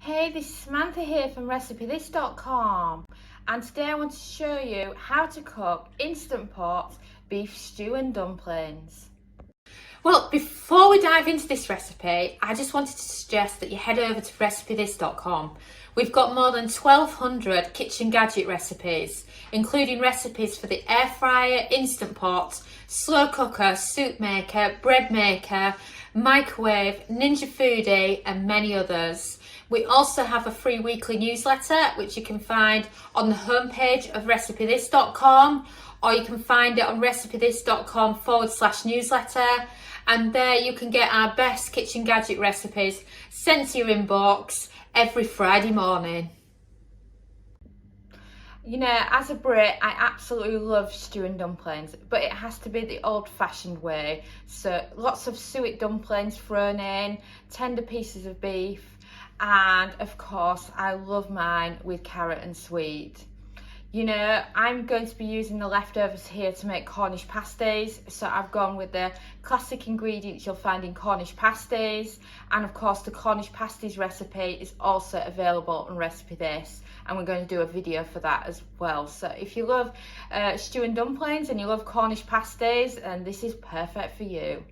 Hey, this is Samantha here from RecipeThis.com, and today I want to show you how to cook Instant Pot beef stew and dumplings. Well, before we dive into this recipe, I just wanted to suggest that you head over to RecipeThis.com. We've got more than 1,200 kitchen gadget recipes, including recipes for the air fryer, Instant Pot, slow cooker, soup maker, bread maker, microwave, Ninja Foodie, and many others. We also have a free weekly newsletter, which you can find on the homepage of RecipeThis.com, or you can find it on RecipeThis.com/newsletter. And there you can get our best kitchen gadget recipes sent to your inbox every Friday morning. You know, as a Brit, I absolutely love stew and dumplings, but it has to be the old-fashioned way. So lots of suet dumplings thrown in, tender pieces of beef, and of course I love mine with carrot and sweet. You know, I'm going to be using the leftovers here to make Cornish pasties, so I've gone with the classic ingredients you'll find in Cornish pasties, and of course the Cornish pasties recipe is also available on Recipe This, and we're going to do a video for that as well. So if you love stew and dumplings and you love Cornish pasties, then this is perfect for you.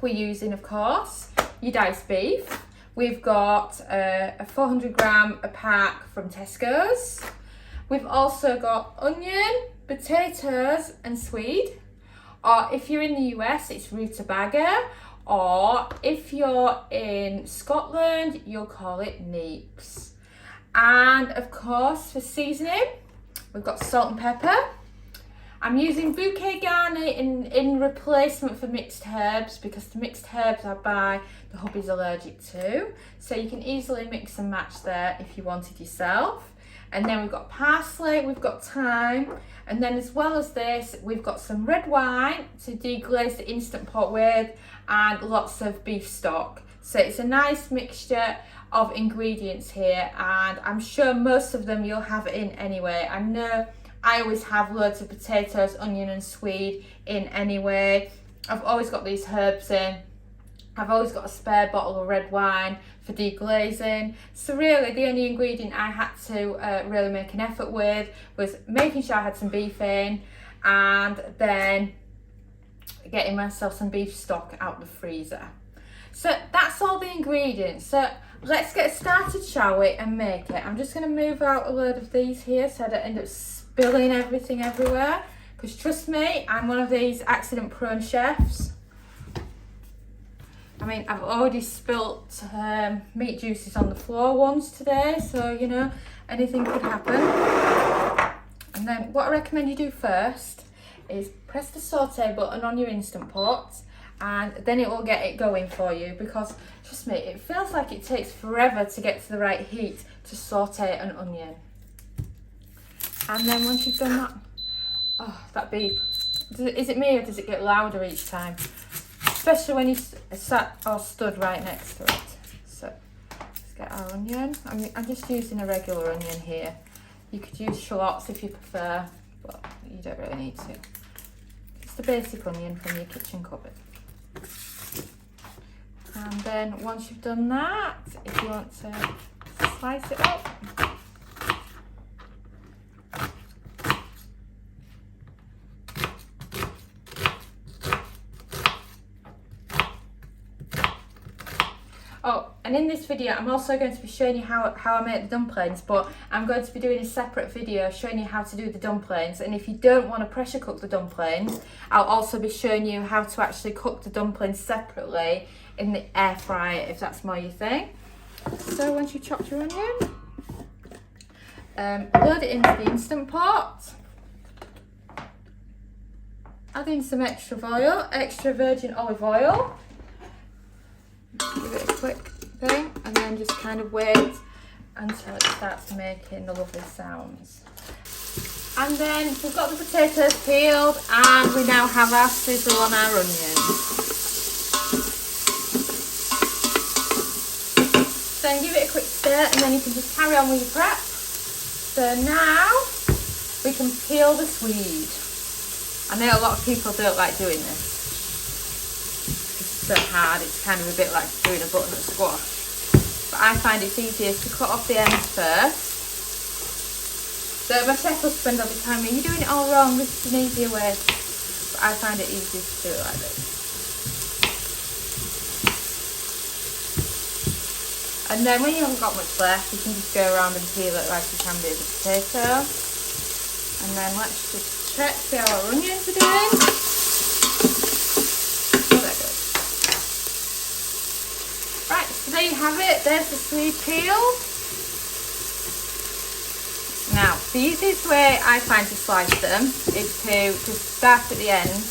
We're using, of course, your diced beef. We've got a 400 gram a pack from Tesco's. We've also got onion, potatoes and swede, or if you're in the US it's rutabaga, or if you're in Scotland you'll call it neeps. And of course for seasoning we've got salt and pepper. I'm using bouquet garni in replacement for mixed herbs, because the mixed herbs I buy the hubby's allergic to, so you can easily mix and match there if you wanted yourself. And then we've got parsley, we've got thyme, and then as well as this we've got some red wine to deglaze the Instant Pot with, and lots of beef stock. So it's a nice mixture of ingredients here, and I'm sure most of them you'll have in anyway. I know I always have loads of potatoes, onion and swede in anyway. I've always got these herbs in. I've always got a spare bottle of red wine for deglazing. So really the only ingredient I had to really make an effort with was making sure I had some beef in, and then getting myself some beef stock out the freezer. So that's all the ingredients. So let's get started, shall we, and make it. I'm just going to move out a load of these here so I don't end up spilling everything everywhere, because trust me, I'm one of these accident prone chefs. I mean, I've already spilt meat juices on the floor once today, so you know, anything could happen. And then what I recommend you do first is press the saute button on your Instant Pot, and then it will get it going for you, because trust me, it feels like it takes forever to get to the right heat to saute an onion. And then once you've done that, oh, that beep. Is it me or does it get louder each time? Especially when you sat or stood right next to it. So let's get our onion. I'm just using a regular onion here. You could use shallots if you prefer, but you don't really need to. It's the basic onion from your kitchen cupboard. And then once you've done that, if you want to slice it up, and in this video I'm also going to be showing you how I make the dumplings, but I'm going to be doing a separate video showing you how to do the dumplings. And if you don't want to pressure cook the dumplings, I'll also be showing you how to actually cook the dumplings separately in the air fryer, if that's more your thing. So once you chopped your onion, load it into the Instant Pot, add in some extra virgin olive oil, give it a quick thing, and then just kind of wait until it starts making the lovely sounds. And then we've got the potatoes peeled, and we now have our sizzle on our onions. Then give it a quick stir, and then you can just carry on with your prep. So now we can peel the swede. I know a lot of people don't like doing this. It's so hard, it's kind of a bit like doing a butternut squash. but I find it's easiest to cut off the ends first. So my chef husband will be telling me, you're doing it all wrong, this is an easier way. But I find it easiest to do it like this. And then when you haven't got much left, you can just go around and peel it like you can do the potato. And then let's just check, see how our onions are doing. Oh, they're good. Right, so there you have it. There's the swede peeled. Now, the easiest way I find to slice them is to just start at the end,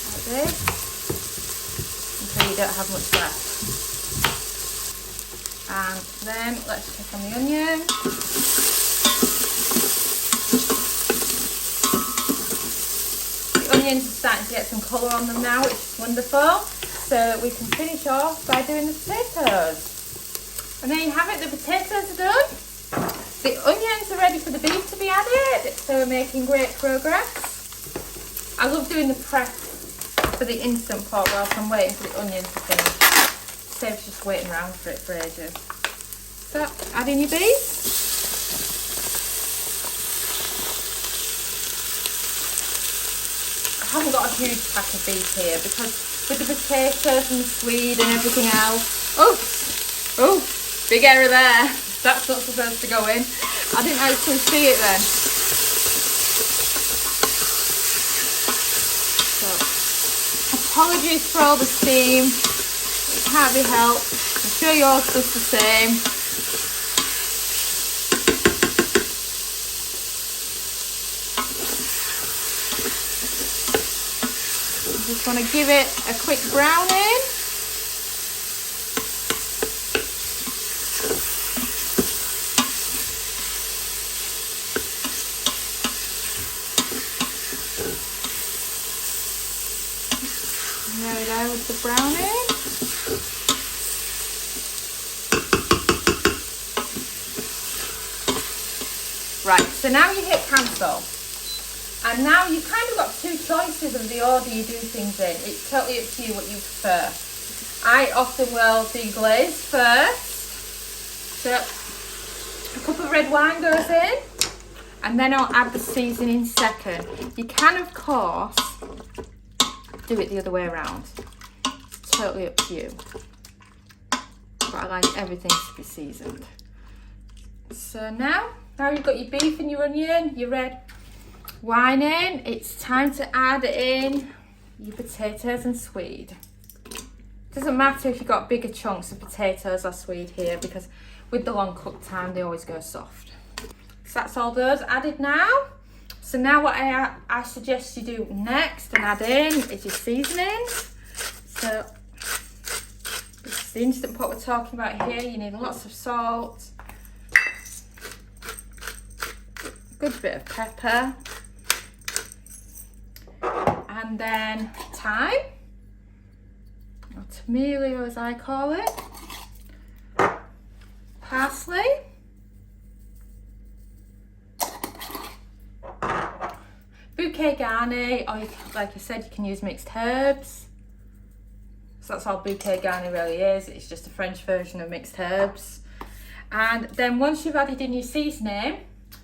like this, until you don't have much left. And then let's check on the onion. The onions are starting to get some colour on them now, which is wonderful. So we can finish off by doing the potatoes. And there you have it, the potatoes are done. The onions are ready for the beef to be added, so we're making great progress. I love doing the prep for the instant pot whilst I'm waiting for the onions to finish. Saves just waiting around for it for ages. So, add in your beef. I haven't got a huge pack of beef here because with the potatoes and the swede and everything else. Oops! Oh, big error there. That's not supposed to go in. I didn't actually see it then. So, apologies for all the steam. It can't be helped. I'm sure yours does the same. I just want to give it a quick browning. There we go with the browning. Right, so now you hit cancel. And now you've kind of got two choices of the order you do things in. It's totally up to you what you prefer. I often will deglaze first. So a cup of red wine goes in. And then I'll add the seasoning second. You can, of course, do it the other way around. It's totally up to you. But I like everything to be seasoned. So now you've got your beef and your onion, your red wine in, it's time to add in your potatoes and swede. Doesn't matter if you've got bigger chunks of potatoes or swede here because with the long cook time they always go soft. So that's all those added now. So now what I suggest you do next and add in is your seasoning. So this is the instant pot we're talking about here. You need lots of salt, a good bit of pepper, and then thyme, or tomatillo as I call it, parsley, bouquet garni, or like I said, you can use mixed herbs. So that's all bouquet garni really is. It's just a French version of mixed herbs. And then once you've added in your seasoning,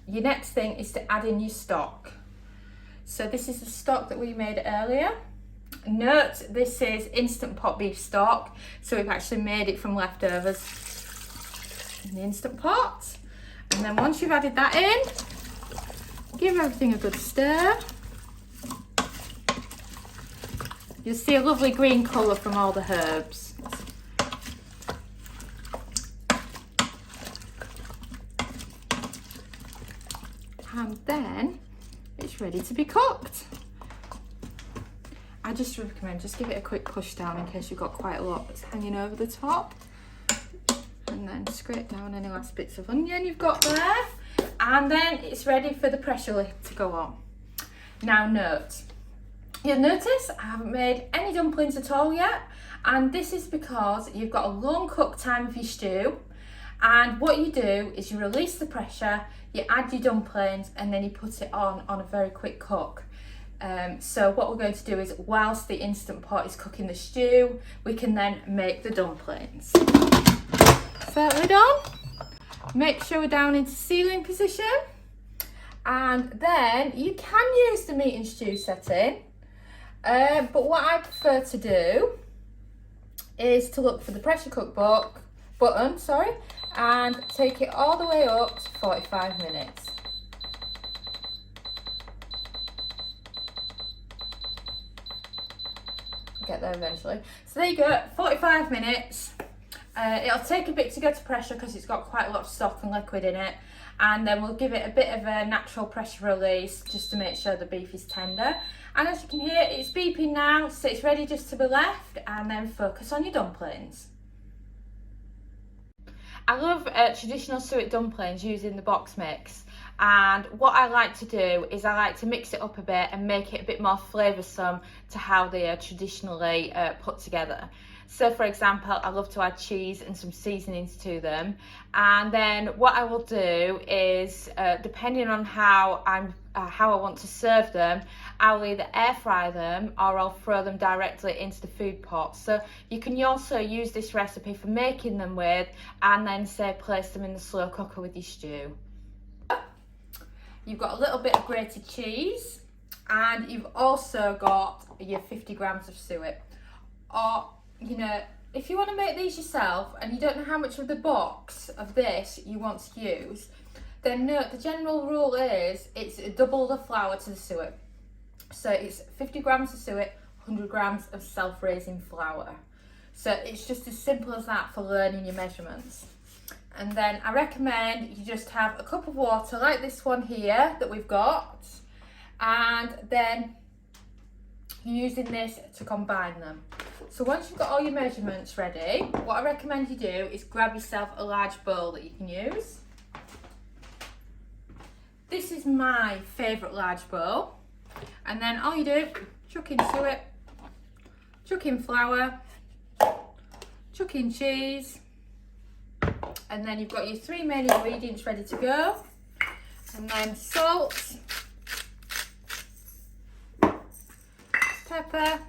your next thing is to add in your stock. So this is the stock that we made earlier. Note, this is instant pot beef stock. So we've actually made it from leftovers in the instant pot. And then once you've added that in, give everything a good stir. You'll see a lovely green colour from all the herbs. And then it's ready to be cooked. I just recommend just give it a quick push down in case you've got quite a lot that's hanging over the top. And then scrape down any last bits of onion you've got there. And then it's ready for the pressure lid to go on. Now note, you'll notice I haven't made any dumplings at all yet. And this is because you've got a long cook time of your stew. And what you do is you release the pressure, you add your dumplings, and then you put it on a very quick cook. So what we're going to do is, whilst the instant pot is cooking the stew, we can then make the dumplings. that lid on. Make sure we're down into sealing position. And then you can use the meat and stew setting. But what I prefer to do is to look for the pressure cook button, and take it all the way up to 45 minutes. Get there eventually. So there you go, 45 minutes. It'll take a bit to go to pressure because it's got quite a lot of stock and liquid in it, and then we'll give it a bit of a natural pressure release just to make sure the beef is tender. And as you can hear, it's beeping now, so it's ready just to be left, and then focus on your dumplings. I love traditional suet dumplings using the box mix, and what I like to do is I like to mix it up a bit and make it a bit more flavoursome to how they are traditionally put together. So for example, I love to add cheese and some seasonings to them, and then what I will do is depending on how I want to serve them, I'll either air fry them or I'll throw them directly into the food pot. So you can also use this recipe for making them with, and then say place them in the slow cooker with your stew. You've got a little bit of grated cheese, and you've also got your 50 grams of suet. Or, you know, if you want to make these yourself and you don't know how much of the box of this you want to use, then no, the general rule is it's double the flour to the suet. So it's 50 grams of suet, 100 grams of self-raising flour. So it's just as simple as that for learning your measurements. And then I recommend you just have a cup of water like this one here that we've got, and then you're using this to combine them. So once you've got all your measurements ready, what I recommend you do is grab yourself a large bowl that you can use. This is my favourite large bowl. And then all you do, chuck in suet, chuck in flour, chuck in cheese, and then you've got your 3 main ingredients ready to go. And then salt, pepper,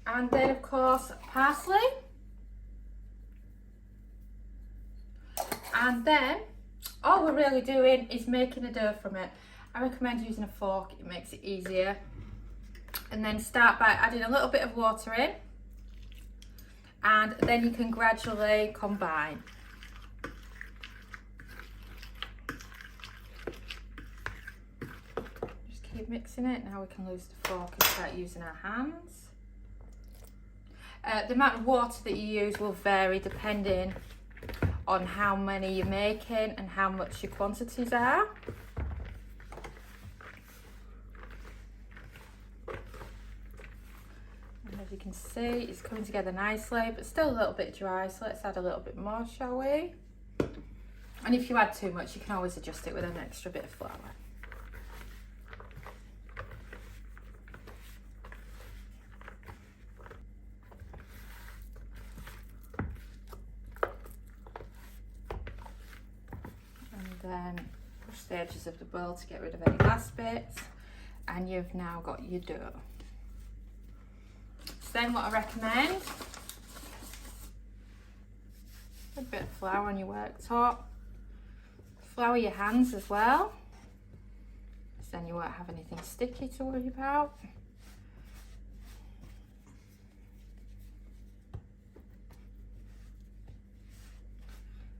and then of course parsley. And then all we're really doing is making a dough from it. I recommend using a fork, it makes it easier. And then start by adding a little bit of water in, and then you can gradually combine. Just keep mixing it. Now we can lose the fork and start using our hands. The amount of water that you use will vary depending on how many you're making and how much your quantities are. And as you can see, it's coming together nicely, but still a little bit dry, so let's add a little bit more, shall we? And if you add too much, you can always adjust it with an extra bit of flour. Then push the edges of the bowl to get rid of any last bits, and you've now got your dough. So then what I recommend, a bit of flour on your worktop, flour your hands as well, so then you won't have anything sticky to worry about.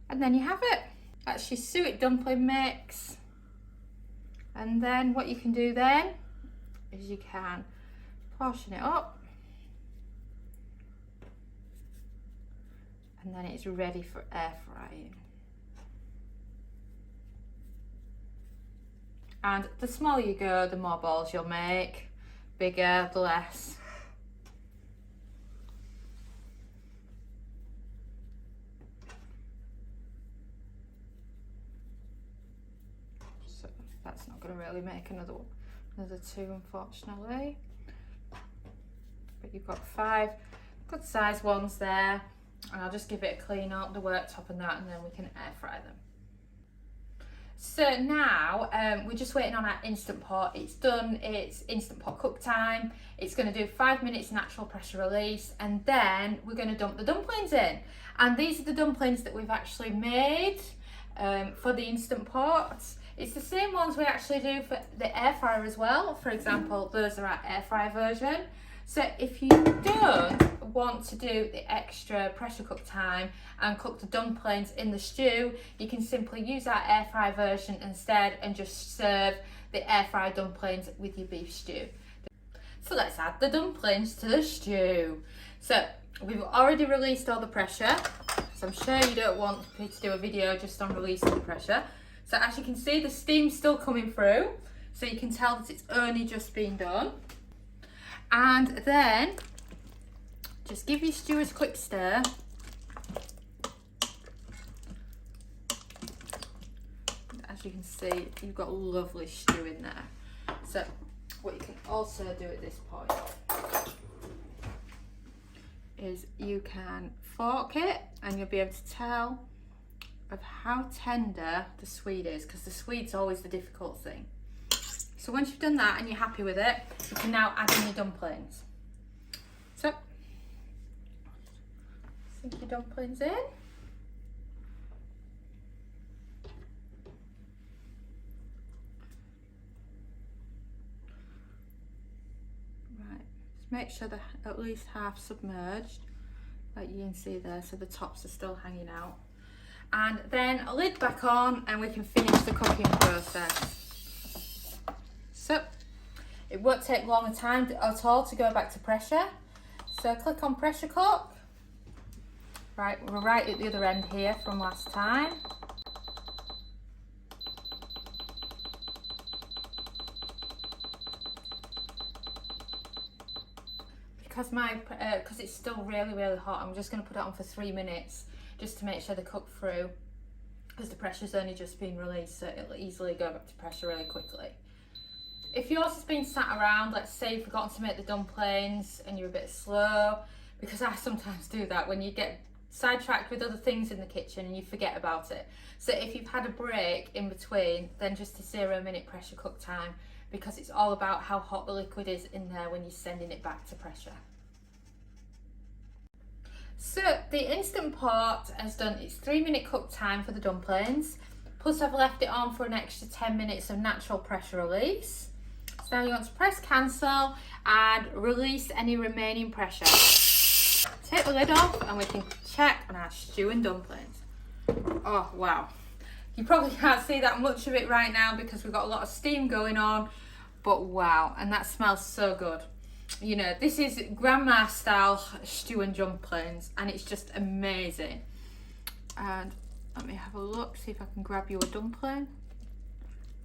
And then you have it. That's your suet dumpling mix. And then what you can do then is you can portion it up, and then it's ready for air frying. And the smaller you go, the more balls you'll make. Bigger, the less. That's not going to really make another two, unfortunately. But you've got 5 good sized ones there, and I'll just give it a clean up, the worktop and that, and then we can air fry them. So now we're just waiting on our Instant Pot. It's done its Instant Pot cook time. It's going to do 5 minutes natural pressure release, and then we're going to dump the dumplings in. And these are the dumplings that we've actually made for the Instant Pot. It's the same ones we actually do for the air fryer as well. For example, those are our air fryer version. So if you don't want to do the extra pressure cook time and cook the dumplings in the stew, you can simply use our air fry version instead and just serve the air fry dumplings with your beef stew. So let's add the dumplings to the stew. So we've already released all the pressure, so I'm sure you don't want me to do a video just on releasing the pressure. So as you can see, the steam's still coming through, so you can tell that it's only just been done. And then just give your stew a quick stir. As you can see, you've got lovely stew in there. So what you can also do at this point is you can fork it, and you'll be able to tell of how tender the swede is, because the swede's always the difficult thing. So once you've done that and you're happy with it, you can now add in your dumplings. So, sink your dumplings in. Right, just make sure they're at least half submerged, like you can see there, so the tops are still hanging out. And then a lid back on, and we can finish the cooking process. So it won't take long a time at all to go back to pressure. So click on pressure cook. Right, we're right at the other end here from last time. Because it's still really hot, I'm just going to put it on for 3 minutes just to make sure they cook through, because the pressure's only just been released, so it'll easily go back to pressure really quickly. If yours has been sat around, let's say you've forgotten to make the dumplings and you're a bit slow, because I sometimes do that when you get sidetracked with other things in the kitchen and you forget about it. So if you've had a break in between, then just a 0 minute pressure cook time, because it's all about how hot the liquid is in there when you're sending it back to pressure. So the Instant Pot has done its 3 minute cook time for the dumplings, plus I've left it on for an extra 10 minutes of natural pressure release. So now you want to press cancel and release any remaining pressure. Take the lid off and we can check on our stew and dumplings. Oh wow, you probably can't see that much of it right now because we've got a lot of steam going on, but wow, and that smells so good. You know, this is grandma style stew and dumplings, and it's just amazing. And let me have a look, see if I can grab you a dumpling.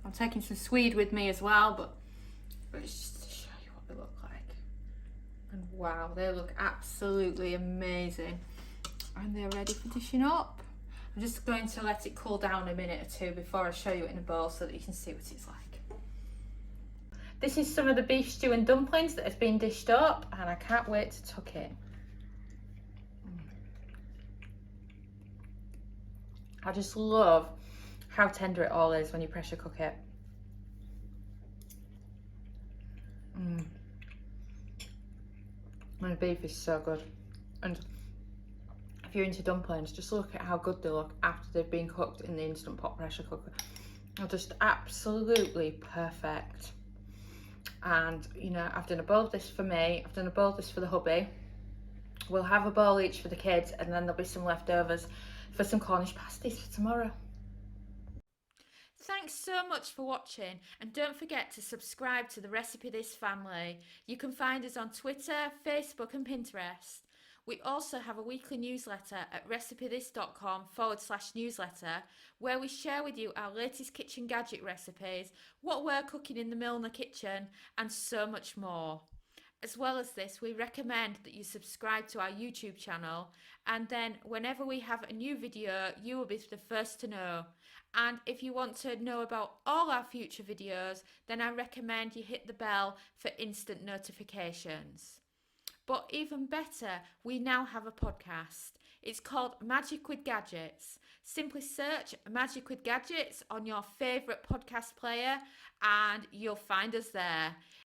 I'm taking some swede with me as well, but it's just to show you what they look like. And wow, they look absolutely amazing. And they're ready for dishing up. I'm just going to let it cool down a minute or two before I show you it in a bowl so that you can see what it's like. This is some of the beef stew and dumplings that has been dished up, and I can't wait to tuck it. I just love how tender it all is when you pressure cook it. And the beef is so good. And if you're into dumplings, just look at how good they look after they've been cooked in the Instant Pot pressure cooker. They're just absolutely perfect. And you know, I've done a bowl of this for me, I've done a bowl of this for the hubby. We'll have a bowl each for the kids, and then there'll be some leftovers for some Cornish pasties for tomorrow. Thanks so much for watching, and don't forget to subscribe to the Recipe This family. You can find us on Twitter, Facebook and Pinterest. We also have a weekly newsletter at recipethis.com/newsletter, where we share with you our latest kitchen gadget recipes, what we're cooking in the Milner kitchen, and so much more. As well as this, we recommend that you subscribe to our YouTube channel, and then whenever we have a new video, you will be the first to know. And if you want to know about all our future videos, then I recommend you hit the bell for instant notifications. But even better, we now have a podcast. It's called Magic with Gadgets. Simply search Magic with Gadgets on your favourite podcast player and you'll find us there.